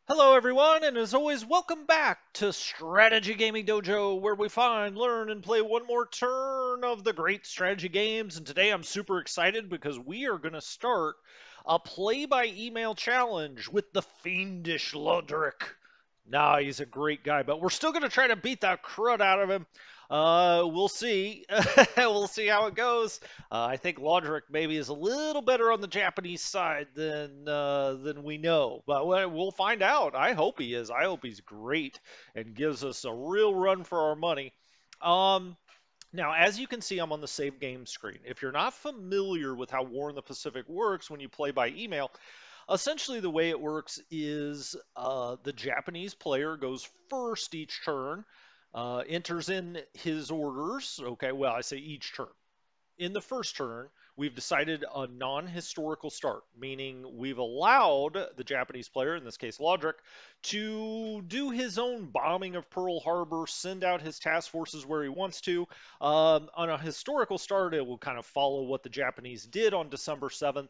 Hello, everyone, and as always, welcome back to Strategy Gaming Dojo, where we find, learn, and play one more turn of the great strategy games. And today I'm super excited because we are going to start a play by email challenge with the fiendish Lodric. Nah, he's a great guy, but we're still going to try to beat that crud out of him. We'll see. We'll see how it goes. I think Lodric maybe is a little better on the Japanese side than we know, but we'll find out. I hope he is. I hope he's great and gives us a real run for our money. Um, Now, as you can see, I'm on the save game screen. If you're not familiar with how War in the Pacific works when you play by email, essentially the way it works is the Japanese player goes first each turn, enters in his orders. Okay, well, I say each turn in the first turn, we've decided a non-historical start, meaning we've allowed the Japanese player, in this case Lodric, to do his own bombing of Pearl Harbor, send out his task forces where he wants to. On a historical start, it will kind of follow what the Japanese did on December 7th.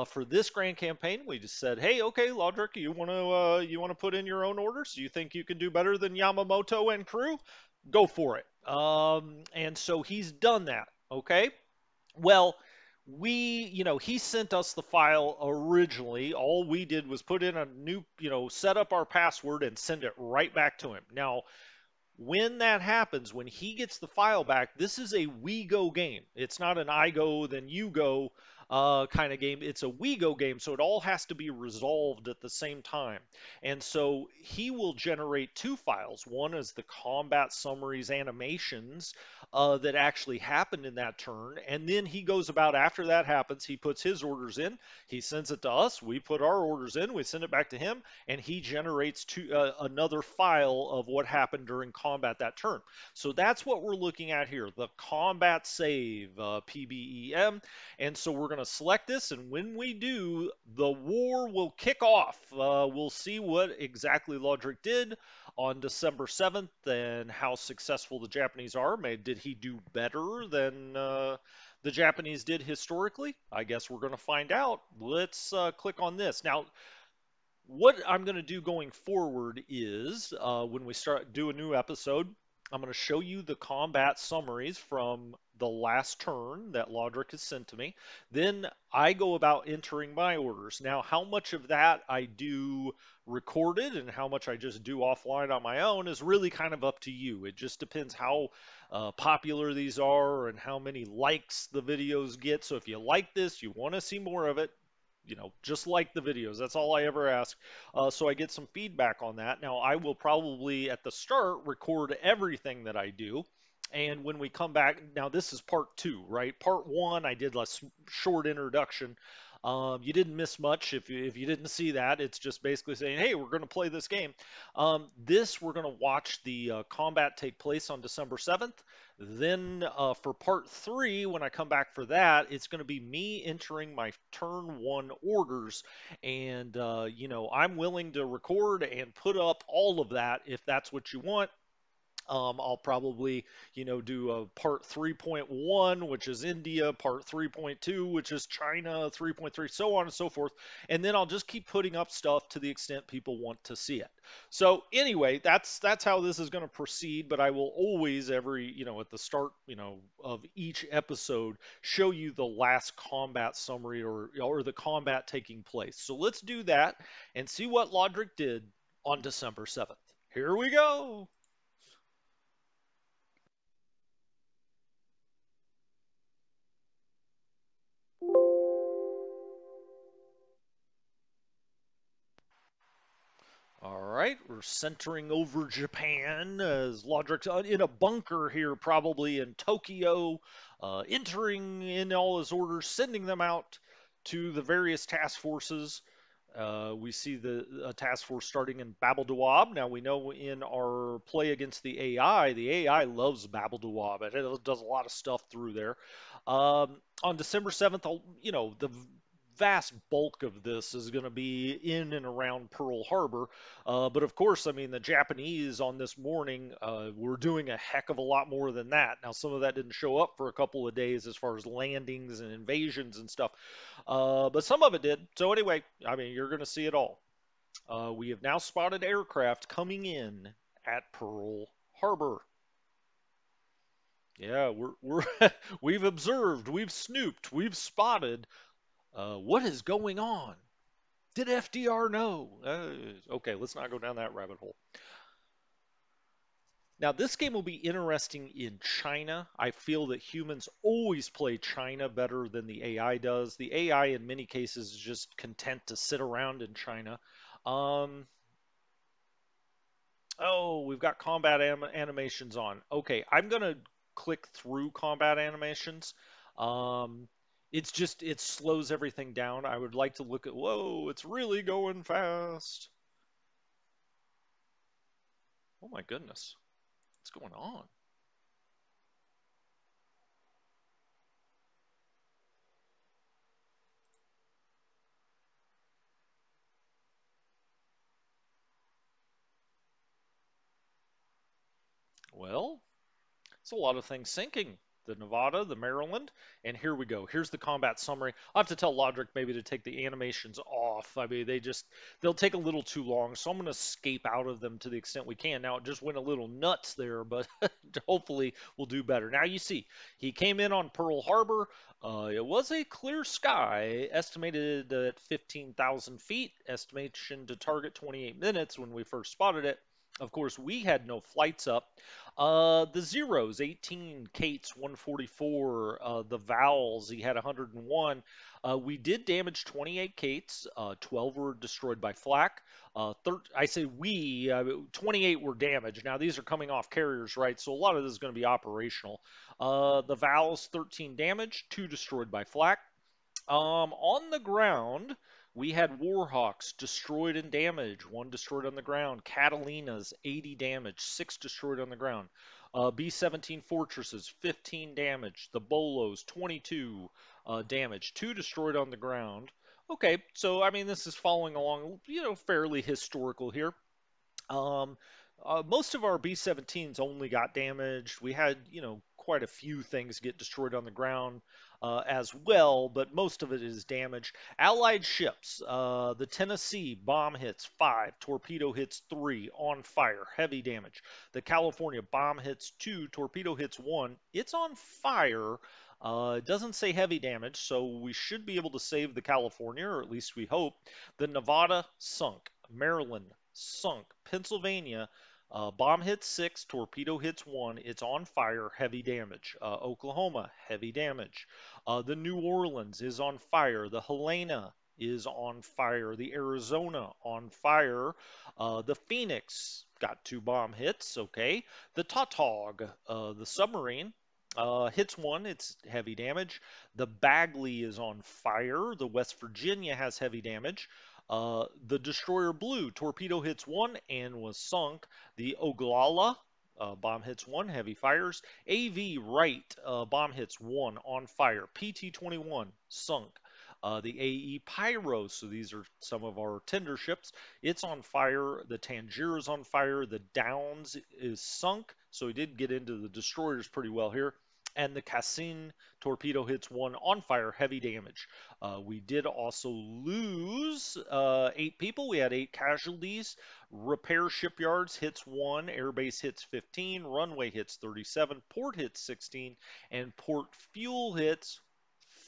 For this grand campaign, we just said, "Hey, okay, Lodric, you want to put in your own orders? You think you can do better than Yamamoto and crew? Go for it." And so he's done that. Okay. Well, he sent us the file originally. All we did was put in a new, set up our password and send it right back to him. Now, when that happens, when he gets the file back, this is a we go game. It's not an I go, then you go kind of game. It's a we go game, so it all has to be resolved at the same time. And so he will generate two files. One is the combat summaries animations that actually happened in that turn. And then he goes about after that happens, he puts his orders in, he sends it to us, we put our orders in, we send it back to him, and he generates another file of what happened during combat that turn. So that's what we're looking at here, the combat save, PBEM. And so we're going to select this, and when we do, the war will kick off. We'll see what exactly Lodric did on December 7th and how successful the Japanese are. Did he do better than the Japanese did historically? I guess we're going to find out. Let's click on this. Now, what I'm going to do going forward is when we do a new episode, I'm going to show you the combat summaries from the last turn that Lodric has sent to me. Then I go about entering my orders. Now, how much of that I do recorded and how much I just do offline on my own is really kind of up to you. It just depends how popular these are and how many likes the videos get. So if you like this, you want to see more of it, just like the videos. That's all I ever ask. So I get some feedback on that. Now, I will probably at the start record everything that I do. And when we come back, now this is part two, right? Part one, I did a short introduction. You didn't miss much if you didn't see that. It's just basically saying, hey, we're going to play this game. We're going to watch the combat take place on December 7th. Then for part three, when I come back for that, it's going to be me entering my turn one orders. And, I'm willing to record and put up all of that if that's what you want. I'll probably, do a part 3.1, which is India, part 3.2, which is China, 3.3, so on and so forth. And then I'll just keep putting up stuff to the extent people want to see it. So anyway, that's how this is going to proceed. But I will always at the start, of each episode, show you the last combat summary or the combat taking place. So let's do that and see what Lodric did on December 7th. Here we go. All right, we're centering over Japan as Lodric's in a bunker here, probably in Tokyo, entering in all his orders, sending them out to the various task forces. We see the task force starting in Babel Dawab. Now we know in our play against the AI loves Babel Dawab. It does a lot of stuff through there. On December 7th, the vast bulk of this is going to be in and around Pearl Harbor. But of course, I mean, the Japanese on this morning were doing a heck of a lot more than that. Now, some of that didn't show up for a couple of days as far as landings and invasions and stuff, but some of it did. So, anyway, I mean, you're going to see it all. We have now spotted aircraft coming in at Pearl Harbor. Yeah, we're we've observed, we've snooped, we've spotted. What is going on? Did FDR know? Okay, let's not go down that rabbit hole. Now, this game will be interesting in China. I feel that humans always play China better than the AI does. The AI, in many cases, is just content to sit around in China. Um, oh, we've got combat animations on. Okay, I'm gonna click through combat animations. Um, it slows everything down. I would like to look at, whoa, it's really going fast. Oh my goodness, what's going on? Well, it's a lot of things sinking. The Nevada, the Maryland, and here we go. Here's the combat summary. I'll have to tell Lodric maybe to take the animations off. I mean, they'll take a little too long, so I'm going to escape out of them to the extent we can. Now, it just went a little nuts there, but hopefully we'll do better. Now, you see, he came in on Pearl Harbor. It was a clear sky, estimated at 15,000 feet, estimation to target 28 minutes when we first spotted it. Of course, we had no flights up. The zeros, 18, Kate's 144, the vowels, he had 101. We did damage 28 Kates, 12 were destroyed by flak. I say we, 28 were damaged. Now these are coming off carriers, right? So a lot of this is going to be operational. The vowels, 13 damage, 2 destroyed by flak. On the ground, we had Warhawks destroyed and damaged, one destroyed on the ground. Catalinas, 80 damage, six destroyed on the ground. B-17 Fortresses, 15 damage. The Bolos, 22 damage, two destroyed on the ground. Okay, so I mean, this is following along, fairly historical here. Um, most of our B-17s only got damaged. We had, quite a few things get destroyed on the ground as well, but most of it is damage. Allied ships, the Tennessee bomb hits 5, torpedo hits 3, on fire, heavy damage. The California bomb hits 2, torpedo hits 1, it's on fire. It doesn't say heavy damage, so we should be able to save the California, or at least we hope. The Nevada sunk. Maryland sunk. Pennsylvania, bomb hits 6, torpedo hits 1. It's on fire, heavy damage. Oklahoma, heavy damage. The New Orleans is on fire. The Helena is on fire. The Arizona on fire. The Phoenix got 2 bomb hits. Okay. The Tautog, the submarine, hits 1. It's heavy damage. The Bagley is on fire. The West Virginia has heavy damage. The Destroyer Blue, torpedo hits 1 and was sunk. The Oglala, bomb hits 1, heavy fires. AV Wright, bomb hits 1, on fire. PT-21, sunk. The AE Pyro, so these are some of our tender ships. It's on fire. The Tangier is on fire. The Downs is sunk, so he did get into the destroyers pretty well here. And the Cassin torpedo hits 1, on fire, heavy damage. We did also lose 8 people. We had 8 casualties. Repair shipyards hits 1, airbase hits 15, runway hits 37, port hits 16, and port fuel hits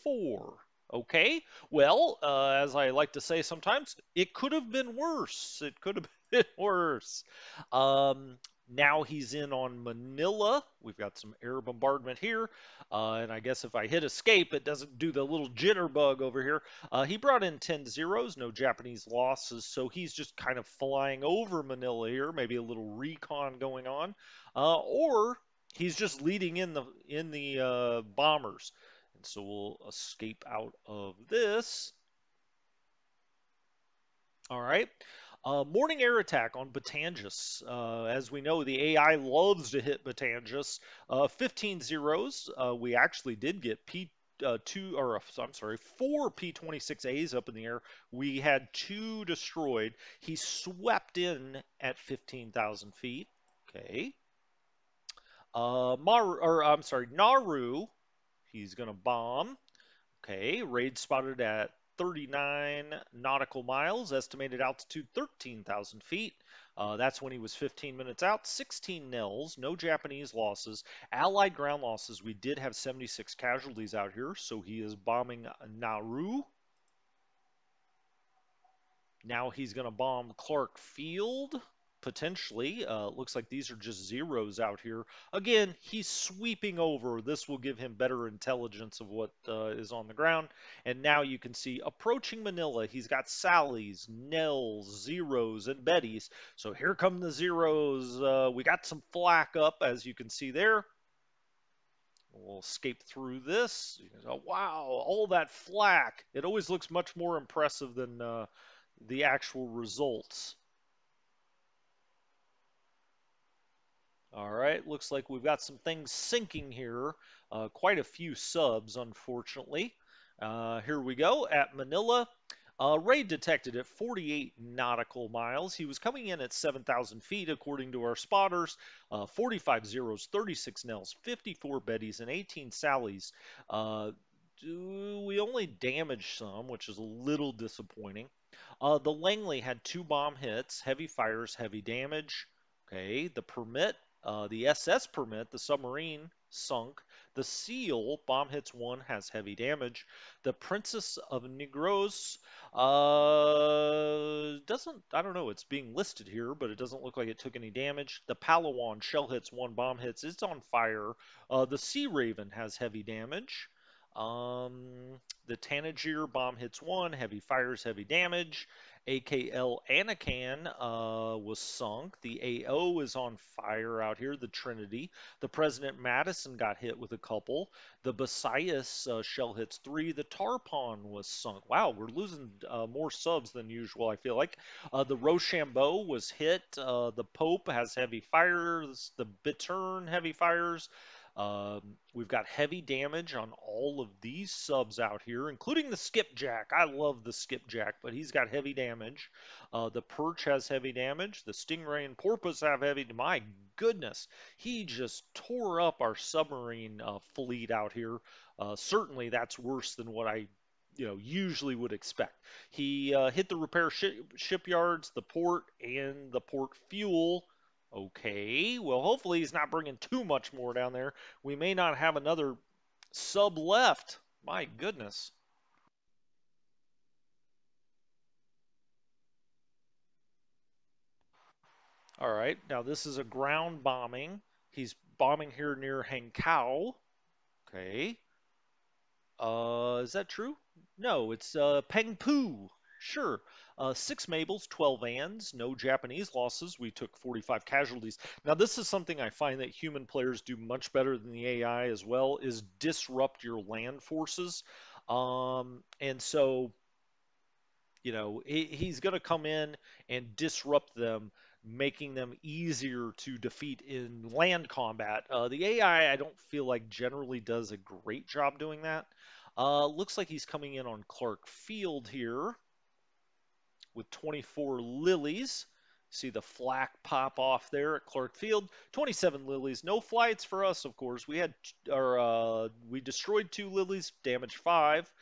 4. Okay, well, as I like to say sometimes, it could have been worse. It could have been worse. Um, Now he's in on Manila. We've got some air bombardment here. And I guess if I hit escape, it doesn't do the little jitterbug over here. He brought in 10 zeros, no Japanese losses, so he's just kind of flying over Manila here, maybe a little recon going on, or he's just leading in the bombers. And so we'll escape out of this. All right. Morning air attack on Batangas. As we know, the AI loves to hit Batangas. 15 zeros. We actually did get two, or I'm sorry, 4 P-26As up in the air. We had 2 destroyed. He swept in at 15,000 feet. Okay. I'm sorry, Nauru. He's gonna bomb. Okay, raid spotted at 39 nautical miles, estimated altitude 13,000 feet. That's when he was 15 minutes out. 16 nils, no Japanese losses. Allied ground losses, we did have 76 casualties out here, so he is bombing Nauru. Now he's going to bomb Clark Field, potentially. Looks like these are just zeros out here. Again, he's sweeping over. This will give him better intelligence of what is on the ground. And now you can see approaching Manila. He's got Sally's, Nels, Zeros, and Betty's. So here come the Zeros. We got some flak up, as you can see there. We'll escape through this. Oh, wow, all that flak. It always looks much more impressive than the actual results. All right, looks like we've got some things sinking here. Quite a few subs, unfortunately. Here we go at Manila. Raid detected at 48 nautical miles. He was coming in at 7,000 feet, according to our spotters. 45 zeros, 36 nils, 54 betties, and 18 sallies. Uh, we only damaged some, which is a little disappointing. The Langley had 2 bomb hits, heavy fires, heavy damage. Okay, the permit, the SS permit, the submarine sunk. The Seal, bomb hits 1, has heavy damage. The Princess of Negros doesn't, I don't know, it's being listed here, but it doesn't look like it took any damage. The Palawan, shell hits 1, bomb hits, it's on fire. The Sea Raven has heavy damage. The Tanager bomb hits 1, heavy fires, heavy damage. AKL Anakan was sunk. The AO is on fire out here, the Trinity. The President Madison got hit with a couple. The Basias shell hits 3. The Tarpon was sunk. Wow, we're losing more subs than usual, I feel like. The Rochambeau was hit. The Pope has heavy fires. The Bittern, heavy fires. We've got heavy damage on all of these subs out here, including the Skipjack. I love the Skipjack, but he's got heavy damage. The Perch has heavy damage. The Stingray and Porpoise have heavy. My goodness, he just tore up our submarine fleet out here. Certainly, that's worse than what I usually would expect. He hit the repair shipyards, the port, and the port fuel. Okay, well, hopefully he's not bringing too much more down there. We may not have another sub left. My goodness. All right, now this is a ground bombing. He's bombing here near Hankow. Okay. Is that true? No, it's Pengpu. Sure. 6 Mabels, 12 Ans, no Japanese losses. We took 45 casualties. Now, this is something I find that human players do much better than the AI as well, is disrupt your land forces. And so he's going to come in and disrupt them, making them easier to defeat in land combat. The AI, I don't feel like generally does a great job doing that. Looks like he's coming in on Clark Field here with 24 lilies. See the flak pop off there at Clark Field. 27 lilies. No flights for us, of course. We destroyed 2 lilies, damaged 5.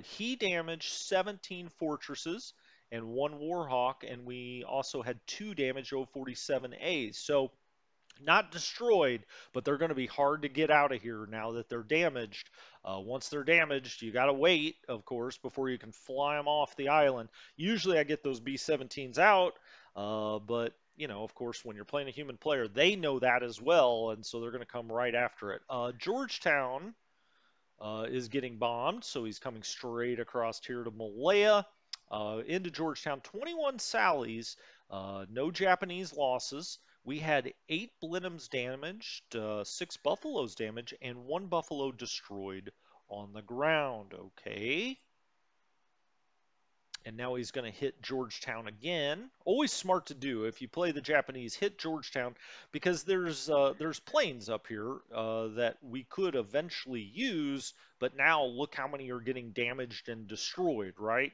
He damaged 17 fortresses and 1 Warhawk, and we also had 2 damaged O-47As. So not destroyed, but they're going to be hard to get out of here now that they're damaged. Once they're damaged, you got to wait, of course, before you can fly them off the island. Usually I get those B-17s out, but, of course, when you're playing a human player, they know that as well, and so they're going to come right after it. Georgetown is getting bombed, so he's coming straight across here to Malaya. Into Georgetown, 21 Sallies, no Japanese losses. We had 8 Blenheims damaged, 6 Buffaloes damaged, and 1 Buffalo destroyed on the ground. Okay. And now he's going to hit Georgetown again. Always smart to do if you play the Japanese. Hit Georgetown because there's planes up here that we could eventually use, but now look how many are getting damaged and destroyed. Right?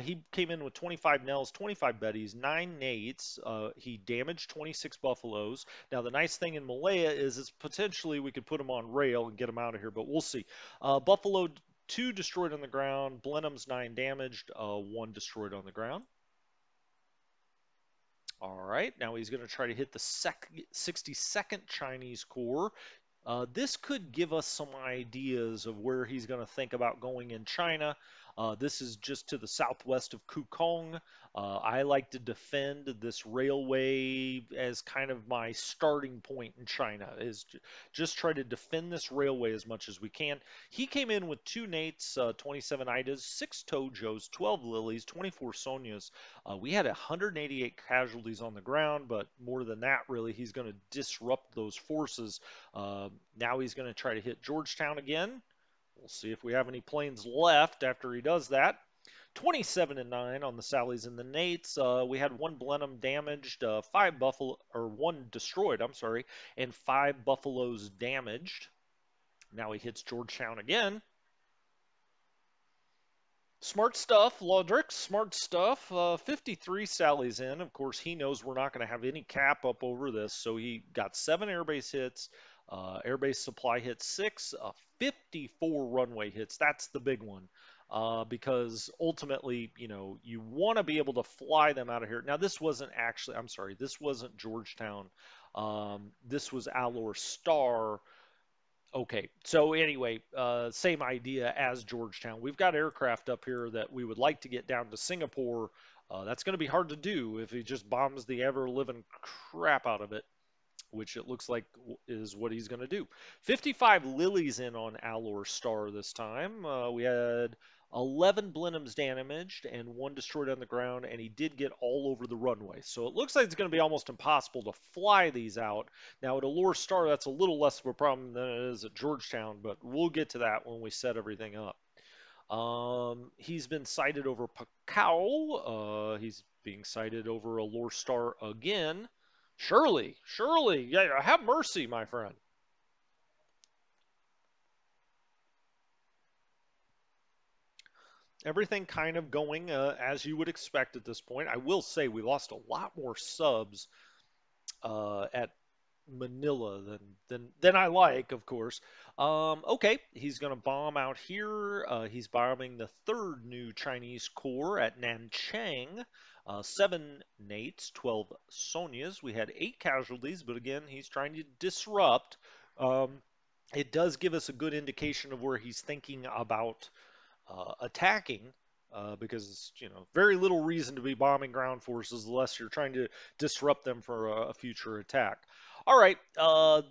He came in with 25 Nels, 25 Betties, 9 Nates. He damaged 26 Buffaloes. Now the nice thing in Malaya is potentially we could put him on rail and get him out of here, but we'll see. Buffalo 2 destroyed on the ground. Blenheim's 9 damaged, 1 destroyed on the ground. All right, now he's going to try to hit the 62nd Chinese core. This could give us some ideas of where he's going to think about going in China. This is just to the southwest of Kukong. I like to defend this railway as kind of my starting point in China, is just try to defend this railway as much as we can. He came in with 2 Nates, 27 Idas, 6 Tojos, 12 Lilies, 24 Sonias. We had 188 casualties on the ground, but more than that, really, he's going to disrupt those forces. Now he's going to try to hit Georgetown again. We'll see if we have any planes left after he does that. 27 and 9 on the Sallies and the Nates. We had 1 Blenheim damaged, 5 Buffalo, or 1 destroyed, I'm sorry, and 5 Buffaloes damaged. Now he hits Georgetown again. Smart stuff, Laudric. Smart stuff. 53 Sally's in. Of course, he knows we're not going to have any cap up over this, so he got 7 airbase hits, airbase supply hits 6, 54 runway hits. That's the big one. Because ultimately, you want to be able to fly them out of here. Now, this wasn't actually, I'm sorry, this wasn't Georgetown. This was Alor Star. Okay, so anyway, same idea as Georgetown. We've got aircraft up here that we would like to get down to Singapore. That's going to be hard to do if he just bombs the ever living crap out of it, which it looks like is what he's going to do. 55 Lilies in on Alor Star this time. We had 11 Blenheims damaged and 1 destroyed on the ground, and he did get all over the runway. So it looks like it's going to be almost impossible to fly these out. Now at Alor Star, that's a little less of a problem than it is at Georgetown, but we'll get to that when we set everything up. He's been sighted over Pacau. He's being sighted over Allure Star again. Surely, surely, yeah, have mercy, my friend. Everything kind of going as you would expect at this point. I will say we lost a lot more subs at Manila than I like, of course. Okay, he's going to bomb out here. He's bombing the 3rd new Chinese corps at Nanchang. 7 Nates, 12 Sonias. We had 8 casualties, but again, he's trying to disrupt. Um, it does give us a good indication of where he's thinking about attacking, because very little reason to be bombing ground forces unless you're trying to disrupt them for a future attack. All right,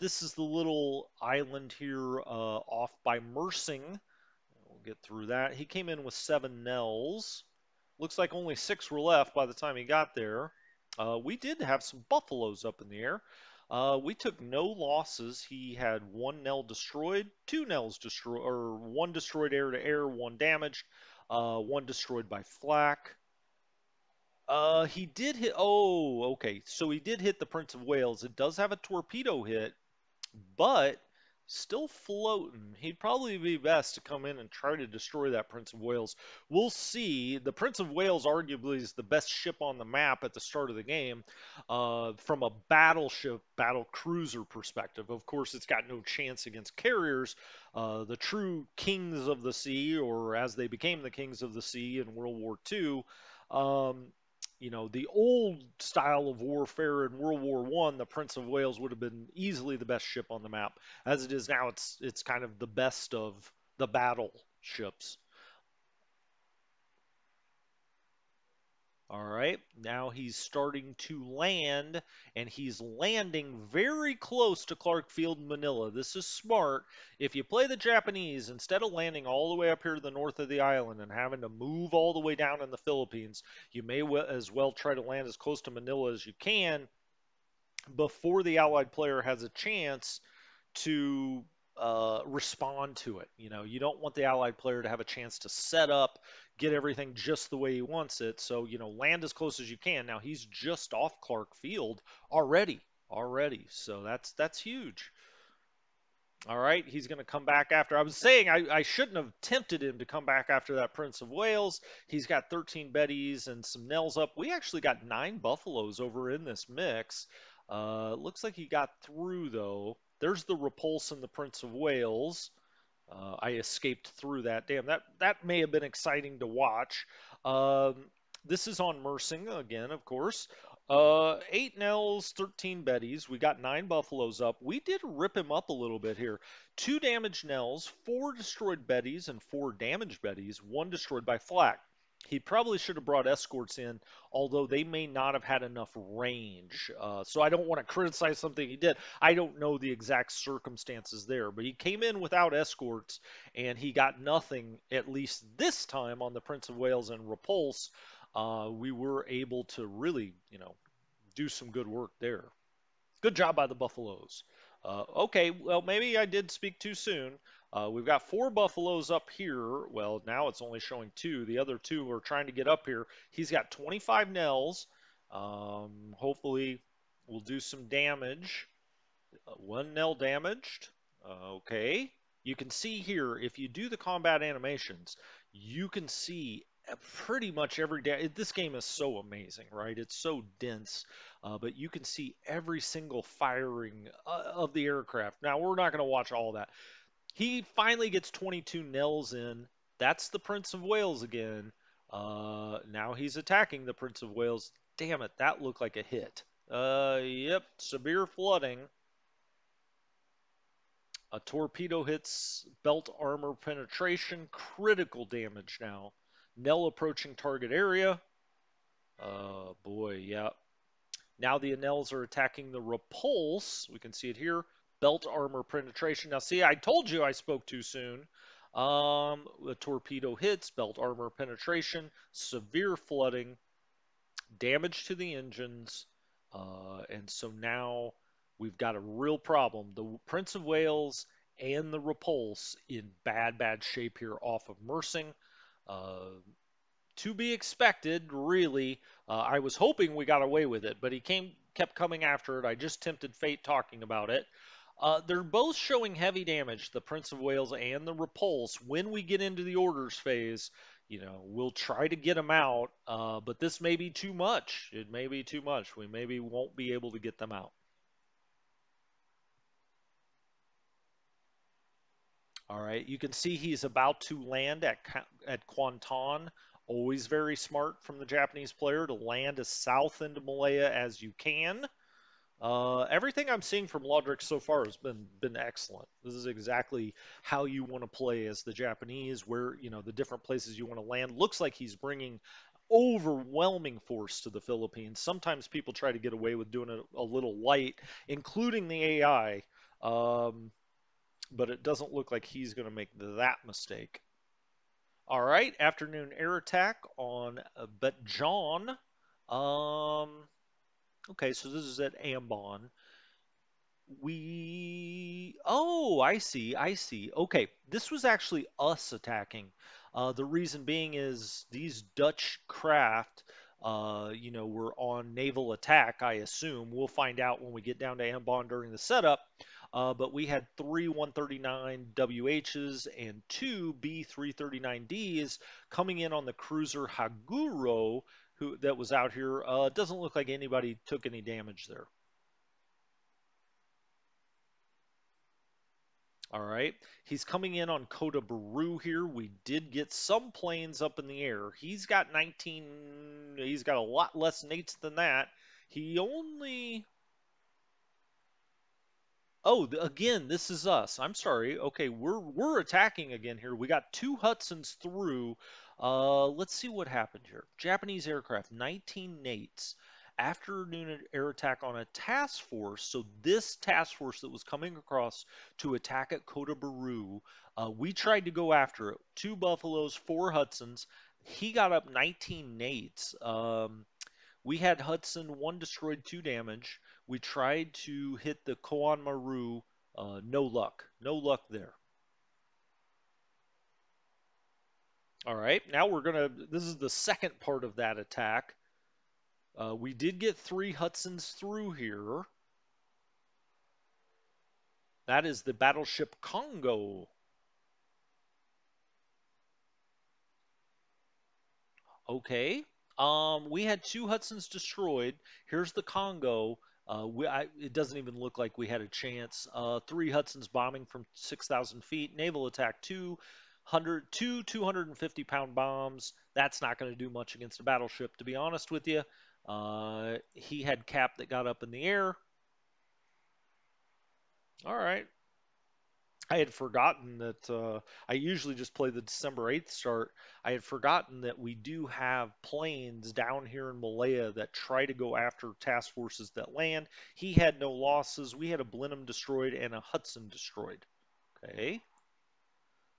this is the little island here off by Mersing. We'll get through that. He came in with 7 Nels. Looks like only 6 were left by the time he got there. We did have some buffaloes up in the air. We took no losses. He had 1 Nell destroyed, 2 Nels destroyed, or 1 destroyed air to air, 1 damaged, 1 destroyed by flak. He did hit. Oh, okay. So he did hit the Prince of Wales. It does have a torpedo hit, but still floating. He'd probably be best to come in and try to destroy that Prince of Wales. We'll see. The Prince of Wales arguably is the best ship on the map at the start of the game from a battleship, battle cruiser perspective. Of course, it's got no chance against carriers. The true kings of the sea, or as they became the kings of the sea in World War II. Um, the old style of warfare in World War One, the Prince of Wales would have been easily the best ship on the map. As it is now, it's kind of the best of the battle ships. All right, now he's starting to land, and he's landing very close to Clark Field, Manila. This is smart. If you play the Japanese, instead of landing all the way up here to the north of the island and having to move all the way down in the Philippines, you may as well try to land as close to Manila as you can before the allied player has a chance to respond to it. You don't want the allied player to have a chance to set up, get everything just the way he wants it. So, land as close as you can. Now he's just off Clark Field already. So that's huge. All right, he's going to come back after. I was saying I shouldn't have tempted him to come back after that Prince of Wales. He's got 13 Bettys and some Nels up. We actually got 9 Buffaloes over in this mix. Looks like he got through, though. There's the Repulse and the Prince of Wales. I escaped through that. Damn, that may have been exciting to watch. Um, this is on Mersing again, of course. 8 Nels, 13 Betties. We got 9 Buffaloes up. We did rip him up a little bit here. 2 damaged Nels, 4 destroyed Betties, and 4 damaged Betties. 1 destroyed by Flak. He probably should have brought escorts in, although they may not have had enough range. So I don't want to criticize something he did. I don't know the exact circumstances there, but he came in without escorts and he got nothing, at least this time, on the Prince of Wales and Repulse. We were able to really, do some good work there. Good job by the Buffaloes. Okay, well, maybe I did speak too soon. We've got 4 Buffaloes up here. Well, now it's only showing 2. The other 2 are trying to get up here. He's got 25 Nels. Hopefully, we'll do some damage. 1 Nel damaged. Okay. You can see here, if you do the combat animations, you can see pretty much every day. This game is so amazing, right? It's so dense, but you can see every single firing of the aircraft. Now, we're not going to watch all that. He finally gets 22 Nels in. That's the Prince of Wales again. Now he's attacking the Prince of Wales. Damn it, that looked like a hit. Yep, severe flooding. A torpedo hits belt armor penetration, critical damage now. Nell approaching target area. Boy, yeah. Now the Nels are attacking the repulse. We can see it here. Belt armor penetration. Now, see, I told you I spoke too soon. The torpedo hits, belt armor penetration, severe flooding, damage to the engines, and so now we've got a real problem. The Prince of Wales and the Repulse in bad, bad shape here off of Mersing. Uh, to be expected, really. I was hoping we got away with it, but he kept coming after it. I just tempted fate talking about it. They're both showing heavy damage, the Prince of Wales and the Repulse. When we get into the orders phase, we'll try to get them out, but this may be too much. It may be too much. We maybe won't be able to get them out. All right, you can see he's about to land at Kwanton. Always very smart from the Japanese player to land as south into Malaya as you can. Everything I'm seeing from Lodric so far has been excellent. This is exactly how you want to play as the Japanese, where the different places you want to land. Looks like he's bringing overwhelming force to the Philippines. Sometimes people try to get away with doing it a little light, including the AI. Um, but it doesn't look like he's going to make that mistake. All right, afternoon air attack on Betjon. Um, okay, so this is at Ambon. I see. Okay, this was actually us attacking. The reason being is these Dutch craft, were on naval attack, I assume. We'll find out when we get down to Ambon during the setup. But we had 3 139 WHs and 2 B 339Ds coming in on the cruiser Haguro, that was out here. It doesn't look like anybody took any damage there. All right. He's coming in on Kota Baru here. We did get some planes up in the air. He's got 19. He's got a lot less nates than that. He only. Oh, again, this is us. I'm sorry. Okay, we're attacking again here. We got 2 Hudsons through. Let's see what happened here. Japanese aircraft, 19 nates. Afternoon air attack on a task force. So this task force that was coming across to attack at Kota Baru, we tried to go after it. 2 Buffaloes, 4 Hudsons. He got up 19 nates. We had Hudson, 1 destroyed, 2 damage. We tried to hit the Koan Maru. No luck. No luck there. All right, now we're gonna. This is the second part of that attack. We did get 3 Hudsons through here. That is the battleship Congo. Okay. We had 2 Hudsons destroyed. Here's the Congo. It doesn't even look like we had a chance. Three Hudson's bombing from 6,000 feet. Naval attack 250-pound bombs. That's not going to do much against a battleship, to be honest with you. He had cap that got up in the air. All right. I had forgotten that I usually just play the December 8th start. I had forgotten that we do have planes down here in Malaya that try to go after task forces that land. He had no losses. We had a Blenheim destroyed and a Hudson destroyed. Okay.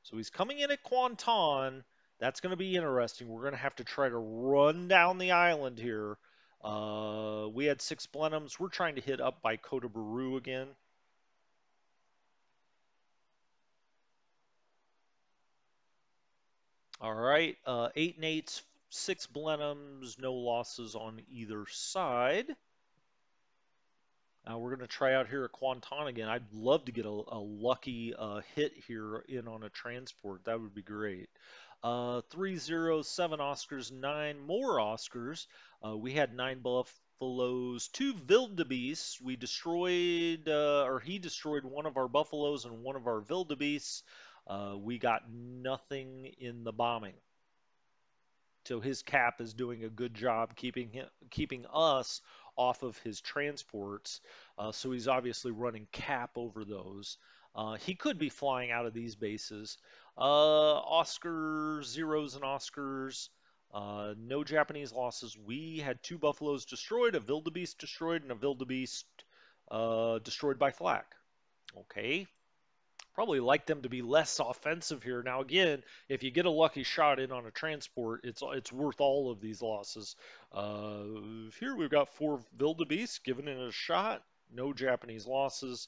So he's coming in at Kwanton. That's going to be interesting. We're going to have to try to run down the island here. We had six Blenheims. We're trying to hit up by Kota Baru again. All right, eight and eights, six Blenheims, no losses on either side. We're going to try out here at Kwanton again. I'd love to get a lucky hit here in on a transport. That would be great. 3 0, 7 Oscars, 9 more Oscars. We had 9 Buffaloes, 2 Wildebeests. We destroyed, or he destroyed one of our Buffaloes and one of our Wildebeests. We got nothing in the bombing. So his cap is doing a good job keeping us off of his transports. So he's obviously running cap over those. He could be flying out of these bases. Oscars, zeros and Oscars. No Japanese losses. We had two Buffaloes destroyed, a Wildebeest destroyed, and a Wildebeest destroyed by flak. Okay, probably like them to be less offensive here. Now, again, if you get a lucky shot in on a transport, it's worth all of these losses. Uh, Here we've got four Wildebeest giving it a shot. No Japanese losses.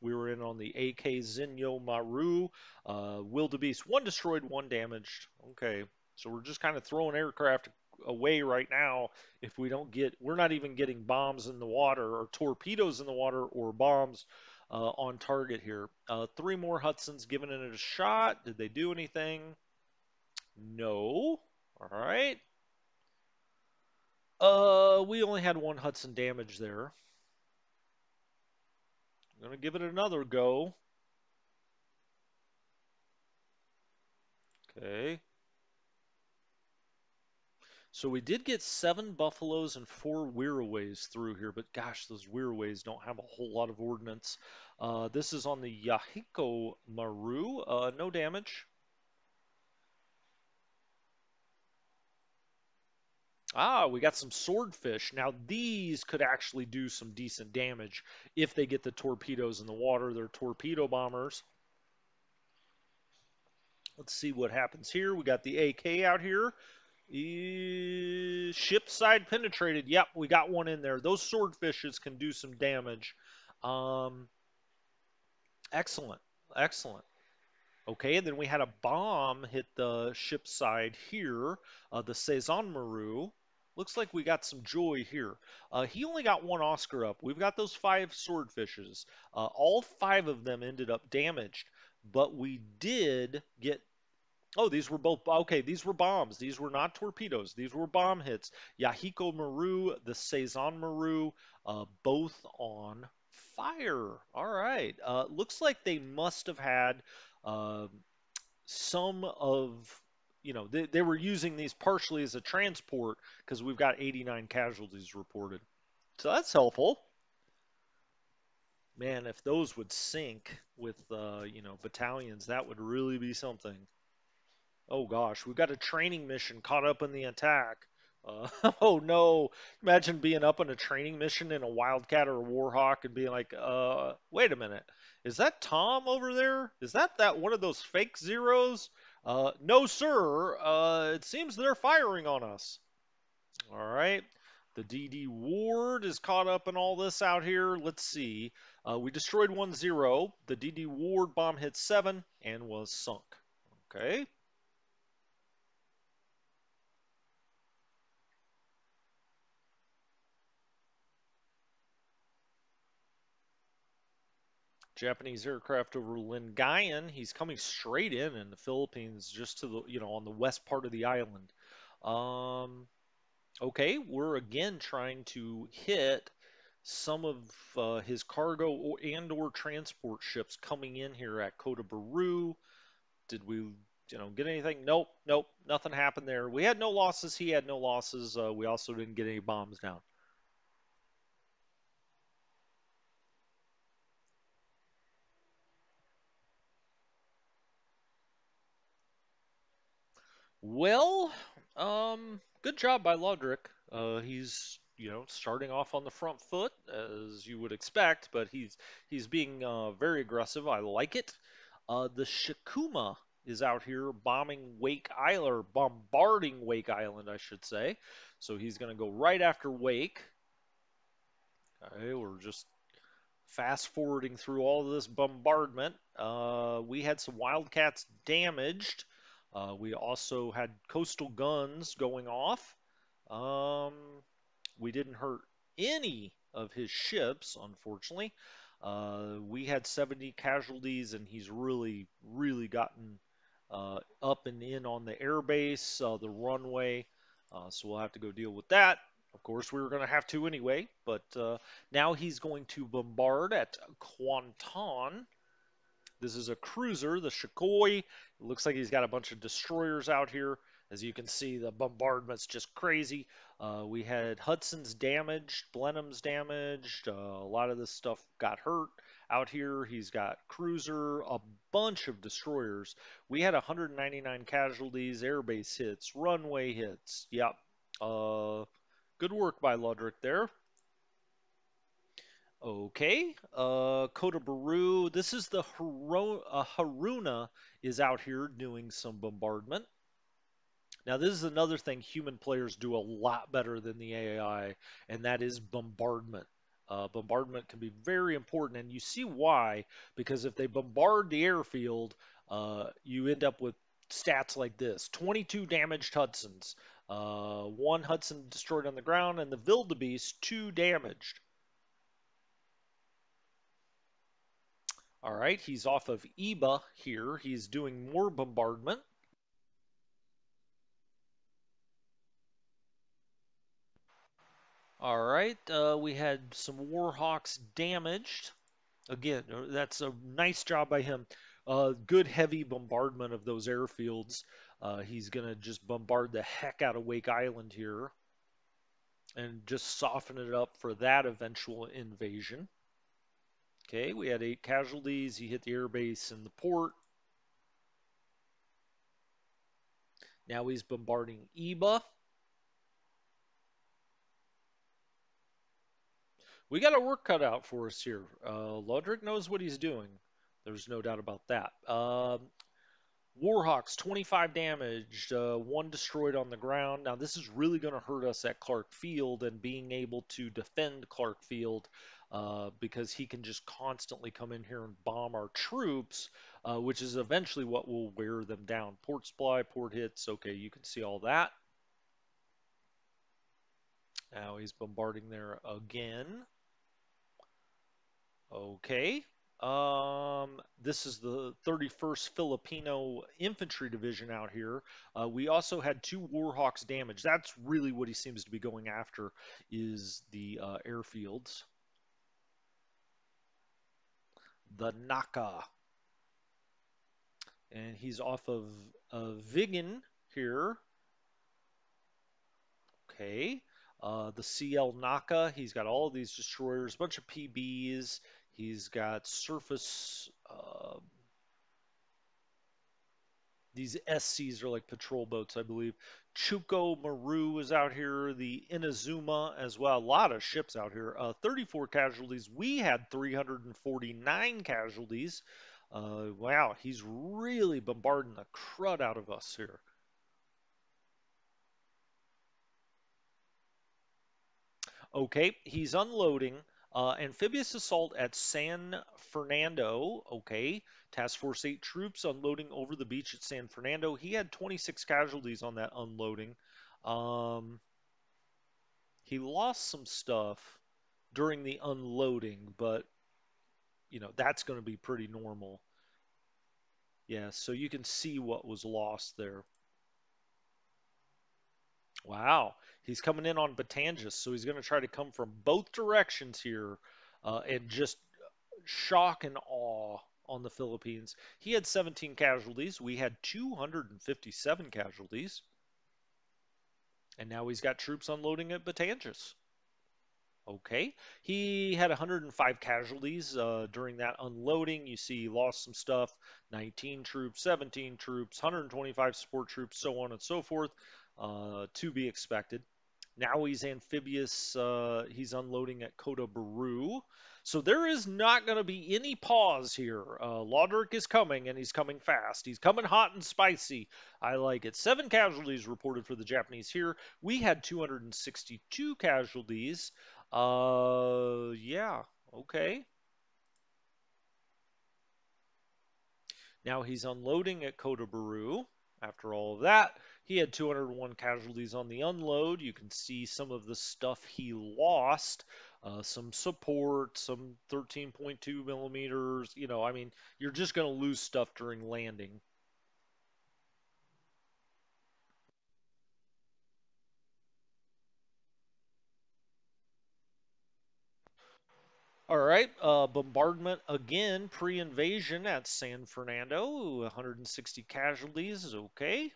We were in on the AK Zinyo Maru. Wildebeest, one destroyed, one damaged. Okay, so we're just kind of throwing aircraft away right now if we don't get, we're not even getting bombs in the water or torpedoes in the water or bombs on target here. Three more Hudsons giving it a shot. Did they do anything? No. All right. We only had one Hudson damage there. I'm gonna give it another go. Okay. So we did get seven Buffaloes and four Wirraways through here, but gosh, those Wirraways don't have a whole lot of ordnance. This is on the Yahiko Maru. No damage. We got some swordfish. Now, these could actually do some decent damage if they get the torpedoes in the water. They're torpedo bombers. Let's see what happens here. We got the AK out here. Ship side penetrated. Yep, we got one in there. Those swordfishes can do some damage. Um, Excellent. Excellent. Okay, and then we had a bomb hit the ship side here, the Saison Maru. Looks like we got some joy here. He only got one Oscar up. We've got those five swordfishes. All five of them ended up damaged, but we did get. Oh, these were both. Okay, these were bombs. These were not torpedoes. These were bomb hits. Yahiko Maru, the Saison Maru, both on fire. All right. Looks like they must have had. Uh, some of they were using these partially as a transport because we've got 89 casualties reported, so that's helpful. Man, if those would sink with battalions, that would really be something. Oh gosh, we've got a training mission caught up in the attack. Oh no, imagine being up on a training mission in a Wildcat or a Warhawk and being like, wait a minute, is that Tom over there? Is that one of those fake zeros? No sir, it seems they're firing on us. All right, the DD Ward is caught up in all this out here. Let's see, we destroyed 1-0. The DD Ward bomb hit 7 and was sunk. Okay. Japanese aircraft over Lingayen. He's coming straight in the Philippines, just to the on the west part of the island. Um, okay, we're again trying to hit. some of his cargo and/or transport ships coming in here at Kota Baru. Did we, get anything? Nope, nope, nothing happened there. We had no losses. He had no losses. We also didn't get any bombs down. Well, good job by Lodric. He's, starting off on the front foot as you would expect, but he's being very aggressive. I like it. The Shikuma is out here bombing Wake Island, or bombarding Wake Island, I should say. So he's going to go right after Wake. Okay, we're just fast forwarding through all of this bombardment. We had some Wildcats damaged. We also had coastal guns going off. Um, we didn't hurt any of his ships, unfortunately. We had 70 casualties, and he's really, really gotten up and in on the airbase, the runway. So we'll have to go deal with that. Of course, we were going to have to anyway, but now he's going to bombard at Kwanton. This is a cruiser, the Shikoi. It looks like he's got a bunch of destroyers out here. As you can see, the bombardment's just crazy. We had Hudson's damaged, Blenheim's damaged. A lot of this stuff got hurt out here. He's got cruiser, a bunch of destroyers. We had 199 casualties, airbase hits, runway hits. Yep. Good work by Ludric there. Okay, Kota Baru. This is the Haruna is out here doing some bombardment. Now, this is another thing human players do a lot better than the AI, and that is bombardment. Bombardment can be very important, and you see why, because if they bombard the airfield, you end up with stats like this: 22 damaged Hudsons, one Hudson destroyed on the ground, and the Wildebeest, 2 damaged. All right, he's off of Eba here. He's doing more bombardment. All right, we had some Warhawks damaged. Again, that's a nice job by him. Good heavy bombardment of those airfields. He's going to just bombard the heck out of Wake Island here and just soften it up for that eventual invasion. Okay, we had 8 casualties. He hit the airbase and the port. Now he's bombarding Eba. We got our work cut out for us here. Lodric knows what he's doing. There's no doubt about that. Warhawks, 25 damaged, 1 destroyed on the ground. Now, this is really going to hurt us at Clark Field and being able to defend Clark Field because he can just constantly come in here and bomb our troops, which is eventually what will wear them down. Port supply, port hits. Okay, you can see all that. Now he's bombarding there again. Okay. This is the 31st Filipino Infantry Division out here. We also had 2 Warhawks damaged. That's really what he seems to be going after is the airfields. The Naka. And he's off of Vigan here. Okay. The CL Naka. He's got all of these destroyers, a bunch of PBs. He's got surface these SCs are like patrol boats, I believe. Chuko Maru is out here. The Inazuma as well. A lot of ships out here. 34 casualties. We had 349 casualties. Wow, he's really bombarding the crud out of us here. Okay, he's unloading. Amphibious assault at San Fernando. Okay, Task Force 8 troops unloading over the beach at San Fernando. He had 26 casualties on that unloading. Um, he lost some stuff during the unloading, but that's going to be pretty normal. Yeah, so you can see what was lost there. Wow. He's coming in on Batangas, so he's going to try to come from both directions here and just shock and awe on the Philippines. He had 17 casualties. We had 257 casualties. And now he's got troops unloading at Batangas. Okay. He had 105 casualties during that unloading. You see, he lost some stuff 19 troops, 17 troops, 125 support troops, so on and so forth, to be expected. Now he's amphibious. He's unloading at Kota Baru. So there is not going to be any pause here. Laudric is coming, and he's coming fast. He's coming hot and spicy. I like it. 7 casualties reported for the Japanese here. We had 262 casualties. Yeah, okay. Now he's unloading at Kota Baru. After all of that, he had 201 casualties on the unload. You can see some of the stuff he lost. Some support, some 13.2 millimeters. I mean, you're just going to lose stuff during landing. All right, bombardment again, pre-invasion at San Fernando, 160 casualties, okay.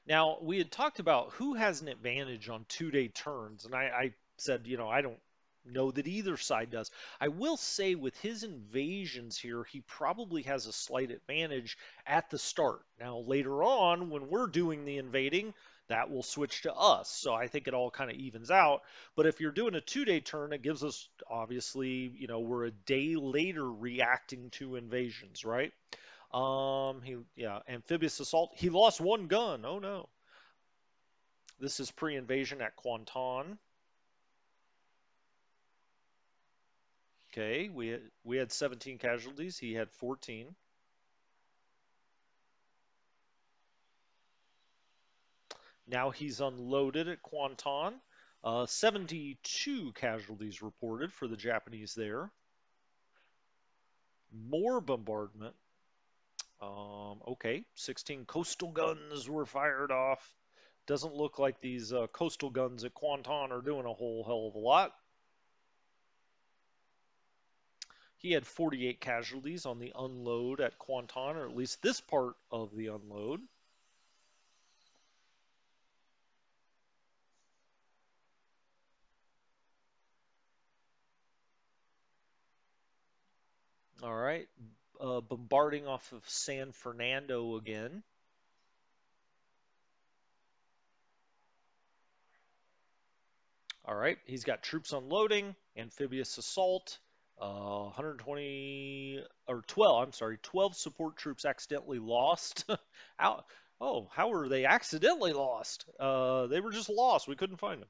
Now, we had talked about who has an advantage on 2-day turns, and I said, I don't know that either side does. I will say with his invasions here, he probably has a slight advantage at the start. Now, later on, when we're doing the invading, that will switch to us. So I think it all kind of evens out. But if you're doing a 2-day turn, it gives us obviously, we're a day later reacting to invasions, right? Yeah, amphibious assault. He lost one gun. Oh no. This is pre-invasion at Kwanton. Okay, we had 17 casualties. He had 14. Now he's unloaded at Kwanton. 72 casualties reported for the Japanese there. More bombardment. Okay, 16 coastal guns were fired off. Doesn't look like these coastal guns at Kwanton are doing a whole hell of a lot. He had 48 casualties on the unload at Kwanton, or at least this part of the unload. All right. Bombarding off of San Fernando again. All right. He's got troops unloading, amphibious assault, 120 or 12, I'm sorry, 12 support troops accidentally lost. How, oh, how were they accidentally lost? They were just lost. We couldn't find them.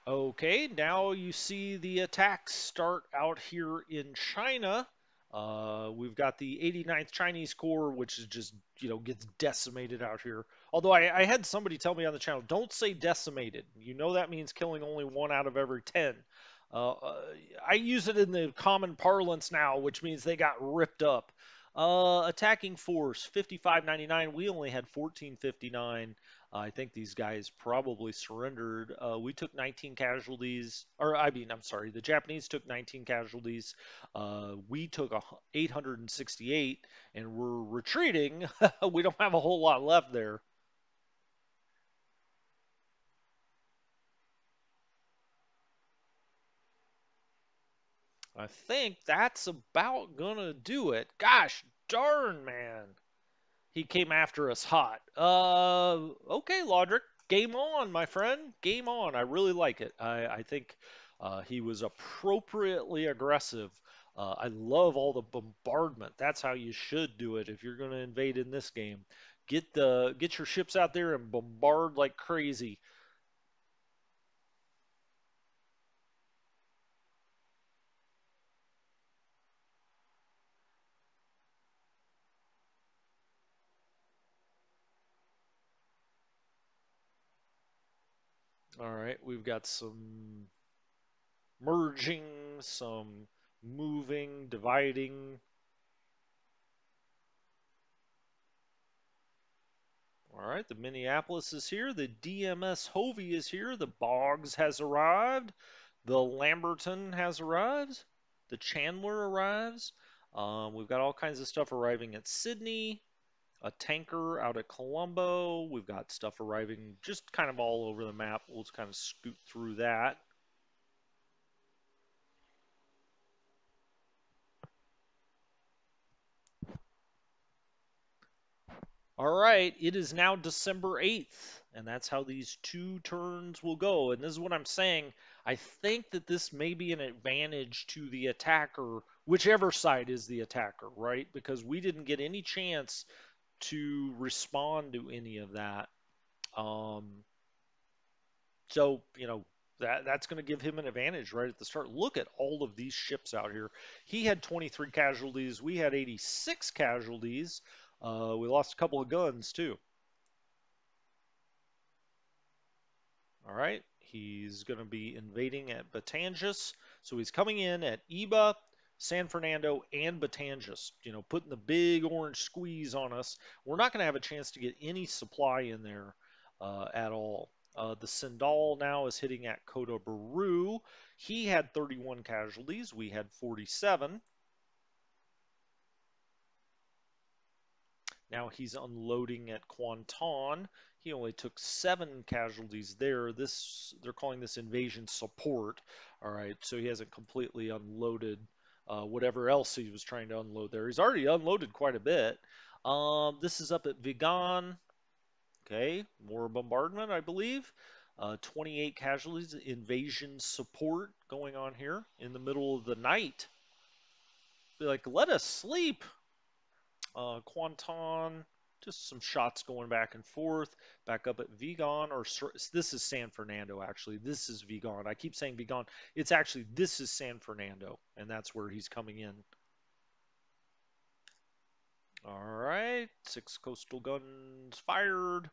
Okay, now you see the attacks start out here in China. We've got the 89th Chinese Corps, which is just, gets decimated out here. Although I had somebody tell me on the channel, don't say decimated. That means killing only 1 out of every 10. Uh, I use it in the common parlance now, which means they got ripped up. Attacking force 5599. We only had 1459. I think these guys probably surrendered. We took 19 casualties, or I mean, I'm sorry, the Japanese took 19 casualties. We took 868, and we're retreating. We don't have a whole lot left there. I think that's about gonna do it. Gosh darn, man. He came after us hot. Okay, Laudric, game on, my friend. Game on. I really like it. I think he was appropriately aggressive. I love all the bombardment. That's how you should do it if you're going to invade in this game. Get your ships out there and bombard like crazy. All right, we've got some merging, some moving, dividing. All right, the Minneapolis is here. The DMS Hovey is here. The Boggs has arrived. The Lamberton has arrived. The Chandler arrives. We've got all kinds of stuff arriving at Sydney. A tanker out at Colombo. We've got stuff arriving just kind of all over the map. We'll just kind of scoot through that. All right, it is now December 8th, and that's how these two turns will go. And this is what I'm saying. I think that this may be an advantage to the attacker, whichever side is the attacker, right? Because we didn't get any chance to respond to any of that. Um, so, that's going to give him an advantage right at the start. Look at all of these ships out here. He had 23 casualties. We had 86 casualties. We lost a couple of guns, too. All right, he's going to be invading at Batangas. So he's coming in at Iba, San Fernando, and Batangas, putting the big orange squeeze on us. We're not going to have a chance to get any supply in there at all. The Sindal now is hitting at Kota Baru. He had 31 casualties. We had 47. Now he's unloading at Kwanton. He only took 7 casualties there. They're calling this invasion support. All right, so he hasn't completely unloaded whatever else he was trying to unload there. He's already unloaded quite a bit. This is up at Vigan. Okay, more bombardment, I believe. 28 casualties, invasion support going on here in the middle of the night. Be like, let us sleep. Quanton, just some shots going back and forth. Back up at Vigan, or this is San Fernando, actually. This is Vigan. I keep saying Vigan. It's actually, this is San Fernando, and that's where he's coming in. All right, 6 coastal guns fired.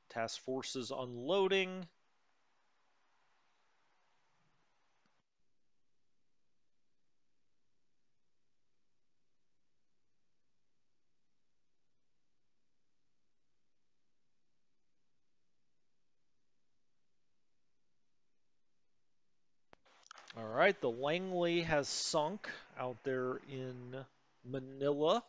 Task forces unloading. All right, the Langley has sunk out there in Manila.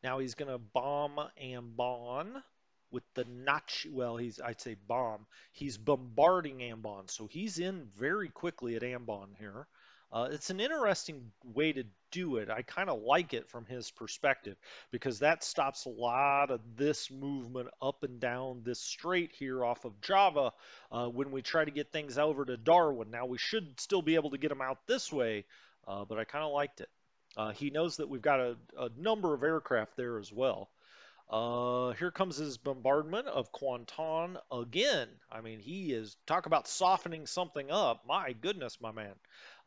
Now he's going to bomb Ambon with the Nachi. Well, I'd say bomb. He's bombarding Ambon, so he's in very quickly at Ambon here. It's an interesting way to do it. I kind of like it from his perspective because that stops a lot of this movement up and down this strait here off of Java when we try to get things over to Darwin. Now, we should still be able to get them out this way, but I kind of liked it. He knows that we've got a number of aircraft there as well. Here comes his bombardment of Kwanton again. I mean, he is talk about softening something up. My goodness, my man.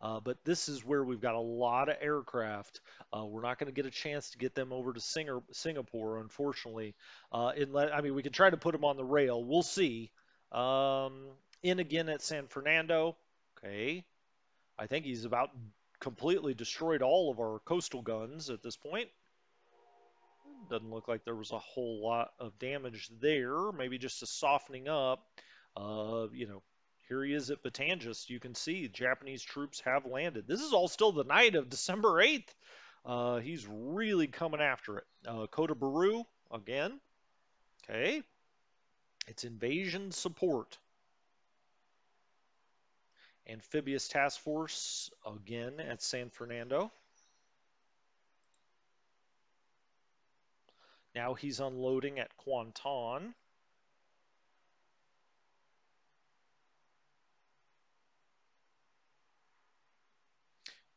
But this is where we've got a lot of aircraft. We're not going to get a chance to get them over to Singapore, unfortunately. I mean, we can try to put them on the rail. We'll see. Um, in again at San Fernando. Okay. I think he's about completely destroyed all of our coastal guns at this point. Doesn't look like there was a whole lot of damage there. Maybe just a softening up. Here he is at Batangas. You can see Japanese troops have landed. This is all still the night of December 8th. He's really coming after it. Kota Baru again. Okay. It's invasion support. Amphibious Task Force again at San Fernando. Now he's unloading at Kwanton.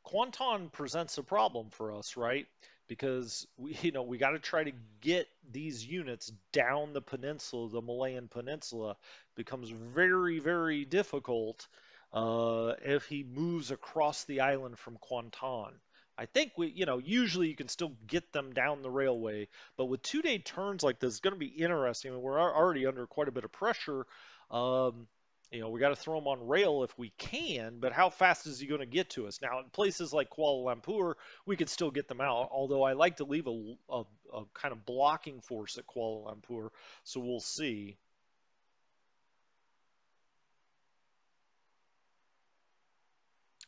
Kwanton presents a problem for us, right? Because we got to try to get these units down the peninsula, the Malayan Peninsula. Becomes very, very difficult if he moves across the island from Kwanton. I think usually you can still get them down the railway, but with 2-day turns like this, it's going to be interesting. I mean, we're already under quite a bit of pressure. Um, we got to throw them on rail if we can, but how fast is he going to get to us? Now, in places like Kuala Lumpur, we could still get them out, although I like to leave a kind of blocking force at Kuala Lumpur, so we'll see.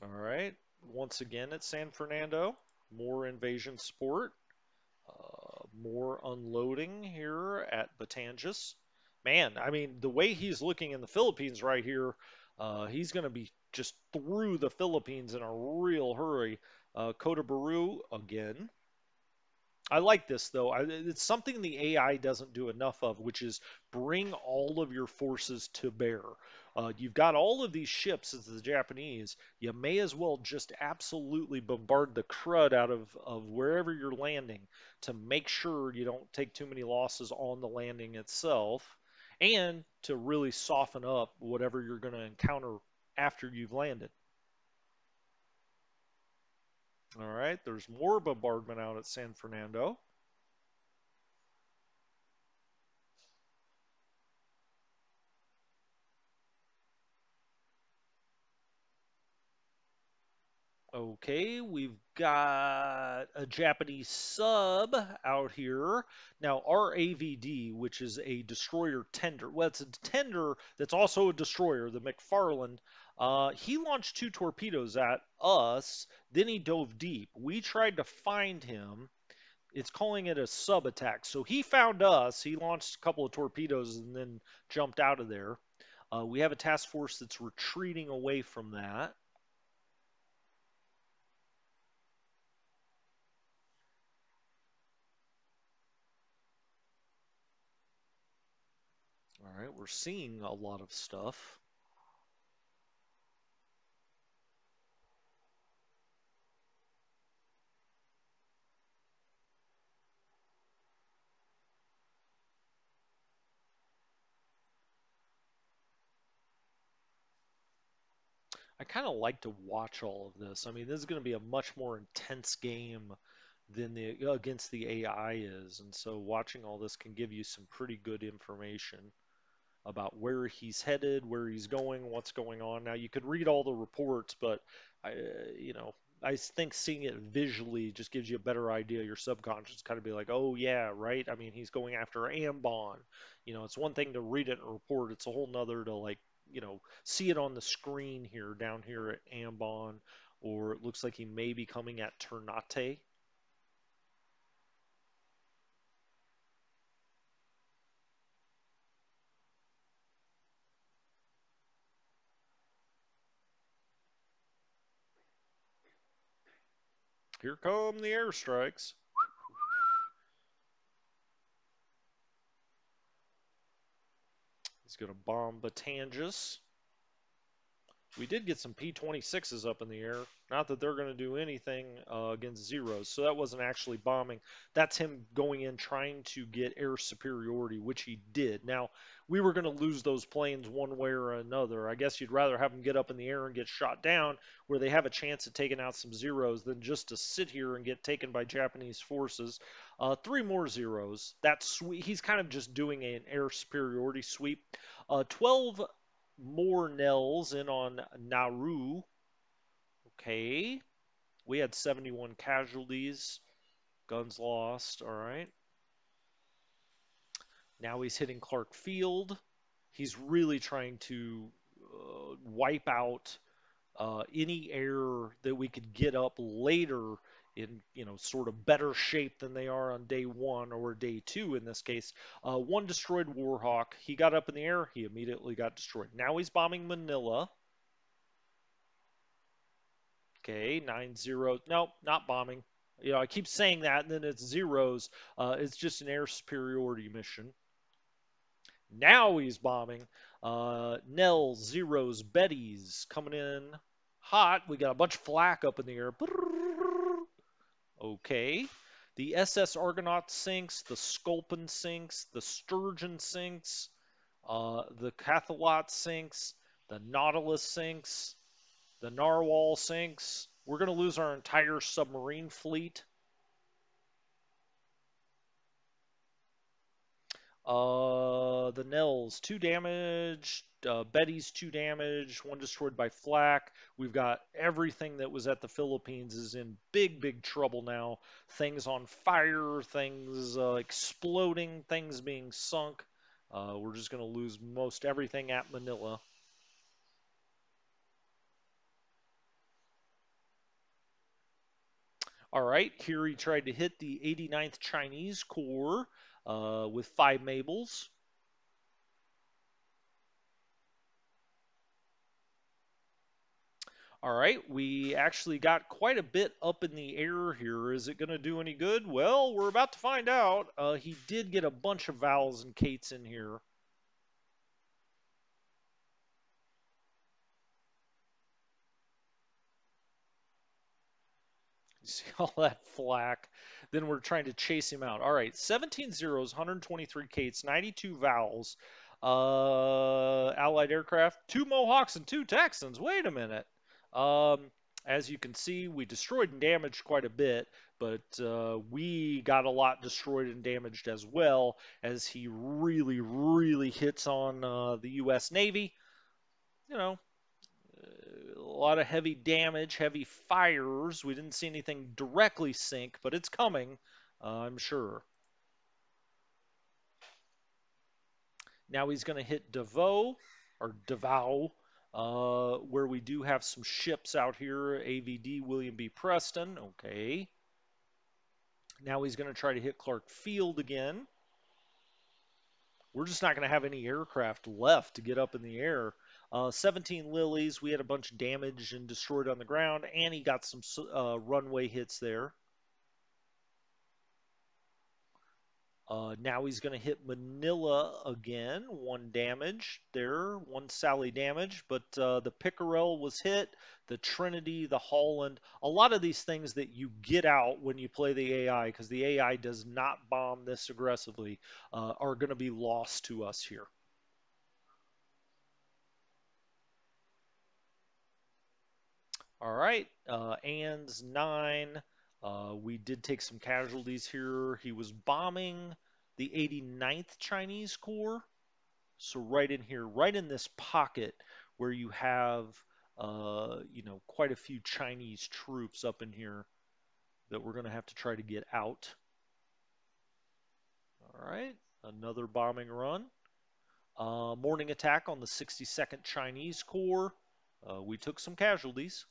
All right, once again at San Fernando, more invasion sport. More unloading here at Batangas. Man, I mean, the way he's looking in the Philippines right here, he's going to be just through the Philippines in a real hurry. Kota Baru again. I like this though. It's something the AI doesn't do enough of, which is bring all of your forces to bear. You've got all of these ships as the Japanese. You may as well just absolutely bombard the crud out of wherever you're landing to make sure you don't take too many losses on the landing itself, and to really soften up whatever you're going to encounter after you've landed. All right, there's more bombardment out at San Fernando. Okay, we've got a Japanese sub out here. Now, our AVD, which is a destroyer tender, well, it's a tender that's also a destroyer, the McFarland, he launched two torpedoes at us, then he dove deep. We tried to find him. It's calling it a sub attack. So he found us, he launched a couple of torpedoes and then jumped out of there. We have a task force that's retreating away from that. All right, we're seeing a lot of stuff. I kind of like to watch all of this. I mean, this is going to be a much more intense game than the against the AI is, and so watching all this can give you some pretty good information about where he's headed, where he's going, what's going on. Now, you could read all the reports, but I, I think seeing it visually just gives you a better idea. Your subconscious kind of be like, oh yeah, right. I mean, he's going after Ambon. It's one thing to read it in a report. It's a whole nother to like, see it on the screen here down here at Ambon, or it looks like he may be coming at Ternate. Here come the airstrikes. He's going to bomb Batangas. We did get some P-26s up in the air. Not that they're going to do anything against Zeros, so that wasn't actually bombing. That's him going in trying to get air superiority, which he did. Now, we were going to lose those planes one way or another. I guess you'd rather have them get up in the air and get shot down where they have a chance of taking out some Zeros than just to sit here and get taken by Japanese forces. Three more Zeros. That's sweet. He's kind of just doing an air superiority sweep. 12 more Nels in on Nauru. Okay. We had 71 casualties. Guns lost. All right. Now he's hitting Clark Field. He's really trying to wipe out any air that we could get up later in, sort of better shape than they are on day one or day two in this case. One destroyed Warhawk. He got up in the air. He immediately got destroyed. Now he's bombing Manila. Okay, 9-0. Nope, not bombing. I keep saying that, and then it's zeros. It's just an air superiority mission. Now he's bombing. Nell, zeros, Betty's coming in hot. We got a bunch of flak up in the air. Okay. The SS Argonaut sinks. The Sculpin sinks. The Sturgeon sinks. The Cathalot sinks. The Nautilus sinks. The Narwhal sinks. We're going to lose our entire submarine fleet. The Nels, 2 damage. Betty's 2 damage. One destroyed by flak. We've got everything that was at the Philippines is in big, big trouble now. Things on fire, things exploding, things being sunk. We're just going to lose most everything at Manila. All right, here he tried to hit the 89th Chinese Corps with 5 Mabels. All right, we actually got quite a bit up in the air here. Is it going to do any good? Well, we're about to find out. He did get a bunch of vowels and Kates in here. You see all that flack. Then we're trying to chase him out. All right, 17 zeros, 123 Kates, 92 vowels. Allied aircraft, 2 Mohawks and 2 Texans. Wait a minute. Um, as you can see, we destroyed and damaged quite a bit, but we got a lot destroyed and damaged as well as he really, really hits on the U.S. Navy. You know, a lot of heavy damage, heavy fires. We didn't see anything directly sink, but it's coming, I'm sure. Now he's going to hit Davao, where we do have some ships out here. AVD William B. Preston. Okay. Now he's going to try to hit Clark Field again. We're just not going to have any aircraft left to get up in the air. 17 Lilies. We had a bunch of damage and destroyed on the ground, and he got some runway hits there. Now he's going to hit Manila again. 1 damage there, 1 Sally damage. But the Pickerel was hit, the Trinity, the Holland. A lot of these things that you get out when you play the AI, because the AI does not bomb this aggressively, are going to be lost to us here. All right, Ann's 9. We did take some casualties here. He was bombing the 89th Chinese Corps. So right in here, right in this pocket where you have, quite a few Chinese troops up in here that we're going to have to try to get out. All right, another bombing run. Morning attack on the 62nd Chinese Corps. We took some casualties.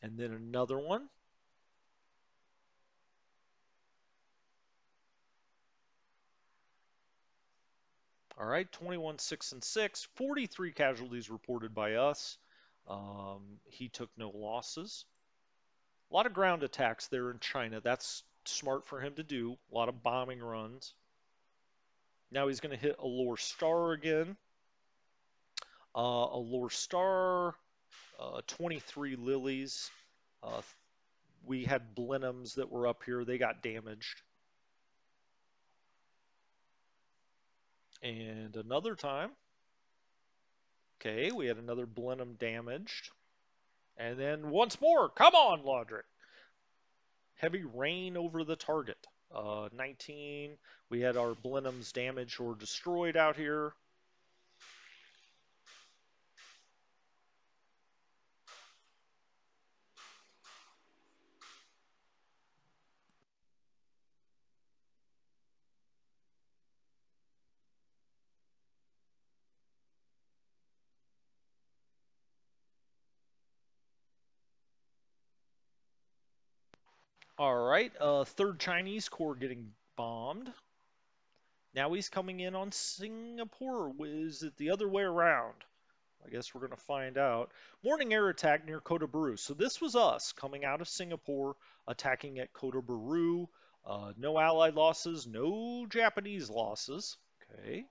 And then another one. All right, 21, 6, and 6. 43 casualties reported by us. He took no losses. A lot of ground attacks there in China. That's smart for him to do. A lot of bombing runs. Now he's going to hit Allure Star again. Allure Star, 23 Lilies. Uh, we had Blenheims that were up here. They got damaged. And another time, okay, we had another Blenheim damaged. And then once more, come on, Lodric. Heavy rain over the target. 19, we had our Blenheims damaged or destroyed out here. All right, third Chinese Corps getting bombed. Now he's coming in on Singapore. Is it the other way around? I guess we're going to find out. Morning air attack near Kota Bru. So this was us coming out of Singapore, attacking at Kota Bru. No Allied losses, no Japanese losses. Okay.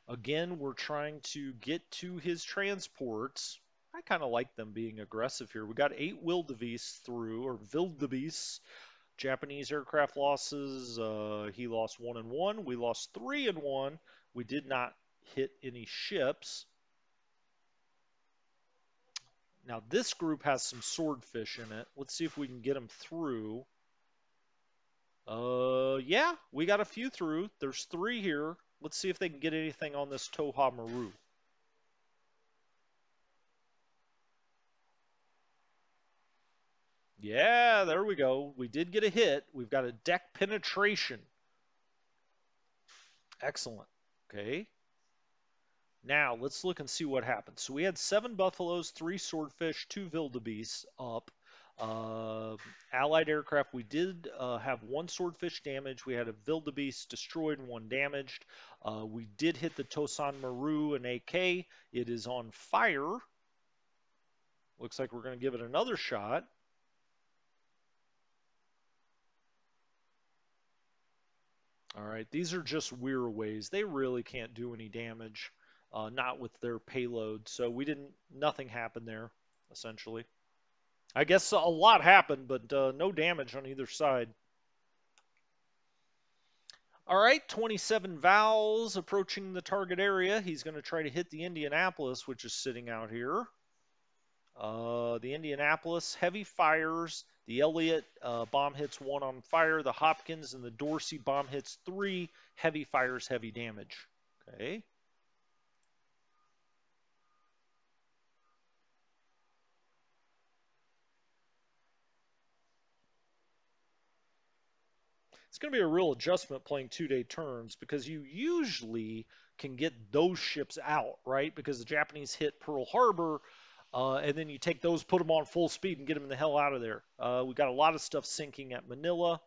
Again, we're trying to get to his transports. I kind of like them being aggressive here. We got 8 wildebeest through, or wildebeest. Japanese aircraft losses. He lost 1 and 1. We lost 3 and 1. We did not hit any ships. Now this group has some swordfish in it. Let's see if we can get them through. Yeah, we got a few through. There's 3 here. Let's see if they can get anything on this Toha Maru. Yeah, there we go. We did get a hit. We've got a deck penetration. Excellent. Okay. Now let's look and see what happens. So we had 7 buffaloes, 3 swordfish, 2 wildebeests up. Uh, Allied aircraft, we did have 1 swordfish damage. We had a wildebeest destroyed and 1 damaged. We did hit the Tosan Maru and AK. It is on fire. Looks like we're going to give it another shot. All right, these are just Weiraways. They really can't do any damage, not with their payload. So nothing happened there, essentially. I guess a lot happened, but no damage on either side. All right, 27 Vowels approaching the target area. He's going to try to hit the Indianapolis, which is sitting out here. The Indianapolis, heavy fires. The Elliott bomb hits 1 on fire. The Hopkins and the Dorsey bomb hits 3. Heavy fires, heavy damage. Okay. It's going to be a real adjustment playing 2-day turns because you usually can get those ships out, right? Because the Japanese hit Pearl Harbor, and then you take those, put them on full speed, and get them the hell out of there. We got a lot of stuff sinking at Manila.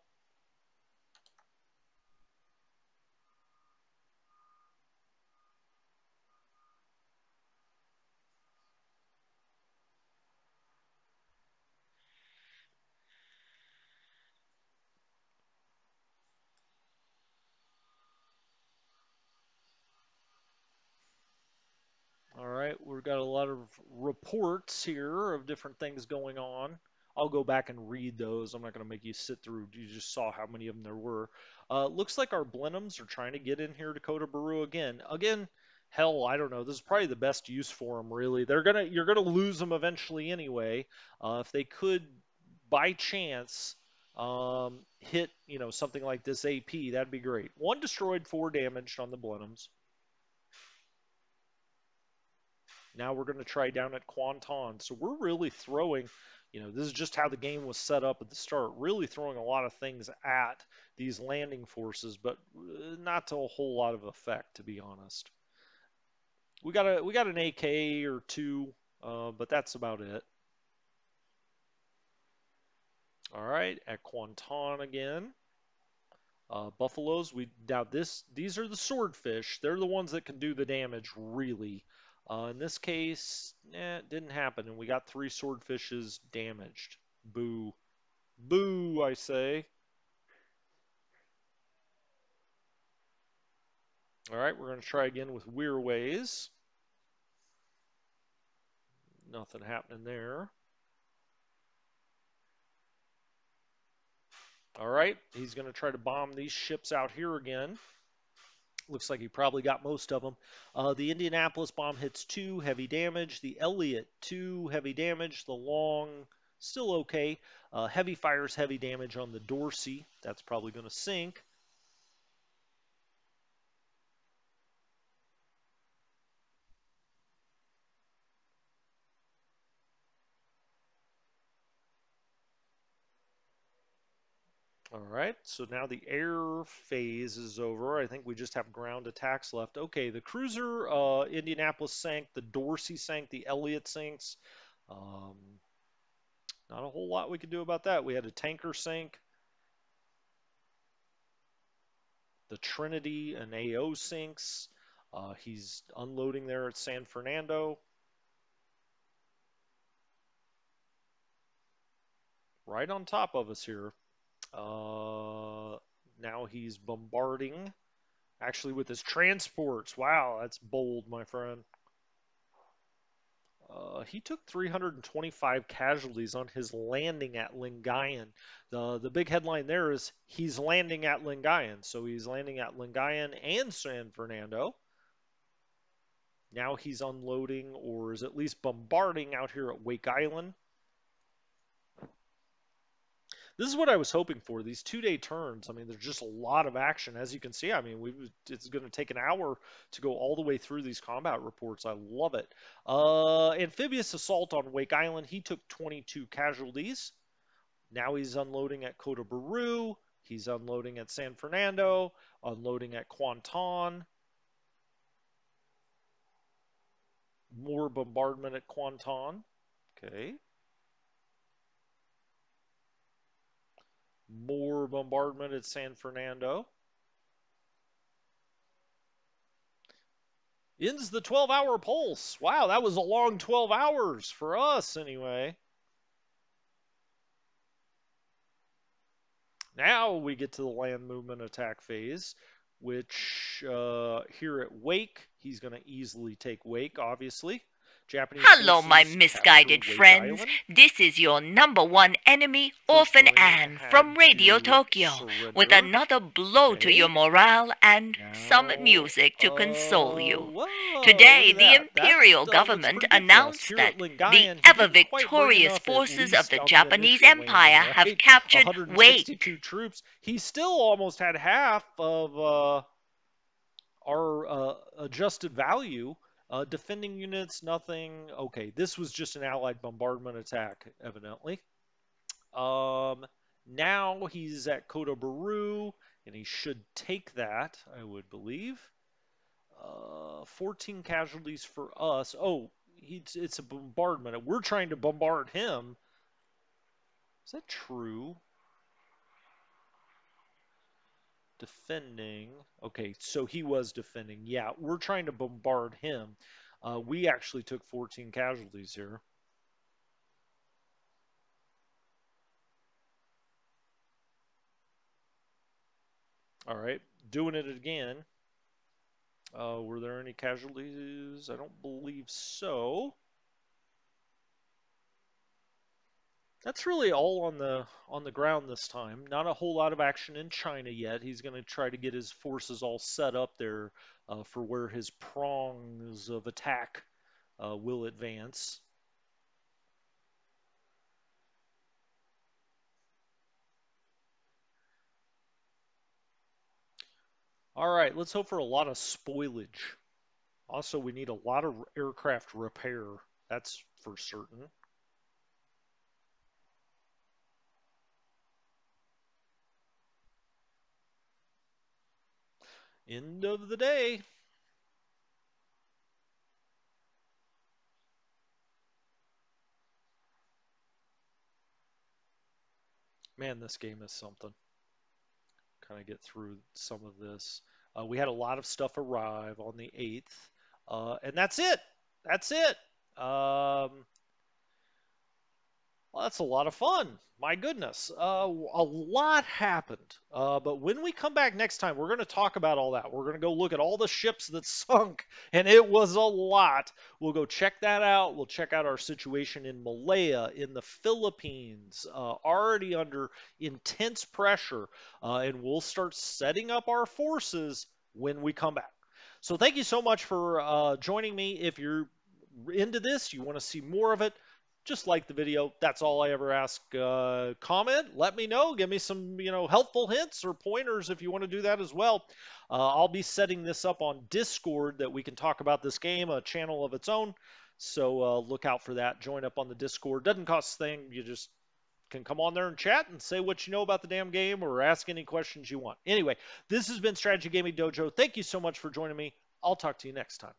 All right, we've got a lot of reports here of different things going on. I'll go back and read those. I'm not going to make you sit through. You just saw how many of them there were. Looks like our Blenheims are trying to get in here to Kota Baru again. Again, hell, I don't know. This is probably the best use for them, really. You're gonna lose them eventually anyway. If they could, by chance, hit something like this AP, that'd be great. 1 destroyed, 4 damaged on the Blenheims. Now we're going to try down at Kwanton. So we're really throwing, this is just how the game was set up at the start, really throwing a lot of things at these landing forces, but not to a whole lot of effect, to be honest. We got an AK or 2, but that's about it. All right, at Kwanton again. Buffaloes, we now these are the swordfish. They're the ones that can do the damage, really. In this case, it didn't happen, and we got 3 swordfishes damaged. Boo. Boo, I say. All right, we're going to try again with Weirways. Nothing happening there. All right, he's going to try to bomb these ships out here again. Looks like he probably got most of them. The Indianapolis bomb hits 2, heavy damage. The Elliott, 2, heavy damage. The Long, still okay. Heavy fires, heavy damage on the Dorsey. That's probably going to sink. All right, so now the air phase is over. I think we just have ground attacks left. Okay, the cruiser Indianapolis sank. The Dorsey sank. The Elliott sinks. Um, Not a whole lot we could do about that. We had a tanker sink. The Trinity and AO sinks. He's unloading there at San Fernando. Right on top of us here. Now he's bombarding. Actually, with his transports. Wow, that's bold, my friend. He took 325 casualties on his landing at Lingayen. The big headline there is he's landing at Lingayen. So he's landing at Lingayen and San Fernando. Now he's unloading or is at least bombarding out here at Wake Island. This is what I was hoping for. These 2-day turns. I mean, there's just a lot of action, as you can see. I mean, it's going to take an hour to go all the way through these combat reports. I love it. Amphibious assault on Wake Island. He took 22 casualties. Now he's unloading at Kota Baru. He's unloading at San Fernando. Unloading at Kwanton. More bombardment at Kwanton. Okay. More bombardment at San Fernando. Ends the 12-hour pulse. Wow, that was a long 12 hours for us anyway. Now we get to the land movement attack phase, which here at Wake, he's going to easily take Wake, obviously. Japanese Hello, my forces misguided capture Wake friends. Island. This is your number one enemy, First Orphan Marine Anne had from Radio to Tokyo, with surrender. another blow to Okay. your morale and some Now, music to console you. Whoa, Today, look at the that. imperial That government looks pretty good for us. announced Here that at the Lingayen, he ever didn't quite bring victorious enough, at forces of least the on Japanese initial Empire landing, have right? captured 162 Wake. troops. He still almost had half of our adjusted value. Defending units, nothing. Okay, this was just an allied bombardment attack, evidently. Um, Now he's at Kota Baru, and he should take that, I would believe. 14 casualties for us. Oh, it's a bombardment. We're trying to bombard him. Is that true? Defending. Okay, so he was defending. Yeah, we're trying to bombard him. We actually took 14 casualties here. All right, doing it again. Were there any casualties? I don't believe so. That's really all on the ground this time. Not a whole lot of action in China yet. He's going to try to get his forces all set up there for where his prongs of attack will advance. All right, let's hope for a lot of spoilage. Also, we need a lot of aircraft repair. That's for certain. End of the day. Man, this game is something. Kind of get through some of this. We had a lot of stuff arrive on the 8th, and that's it. That's it. Well, that's a lot of fun. My goodness. A lot happened. But when we come back next time, we're going to talk about all that. We're going to go look at all the ships that sunk, and it was a lot. We'll go check that out. We'll check out our situation in Malaya, in the Philippines, already under intense pressure. And we'll start setting up our forces when we come back. So thank you so much for joining me. If you're into this, you want to see more of it, just like the video. That's all I ever ask. Comment, let me know, give me some helpful hints or pointers if you want to do that as well. I'll be setting this up on Discord that we can talk about this game, a channel of its own. So look out for that. Join up on the Discord. Doesn't cost a thing. You just can come on there and chat and say what you know about the damn game or ask any questions you want. Anyway, this has been Strategy Gaming Dojo. Thank you so much for joining me. I'll talk to you next time.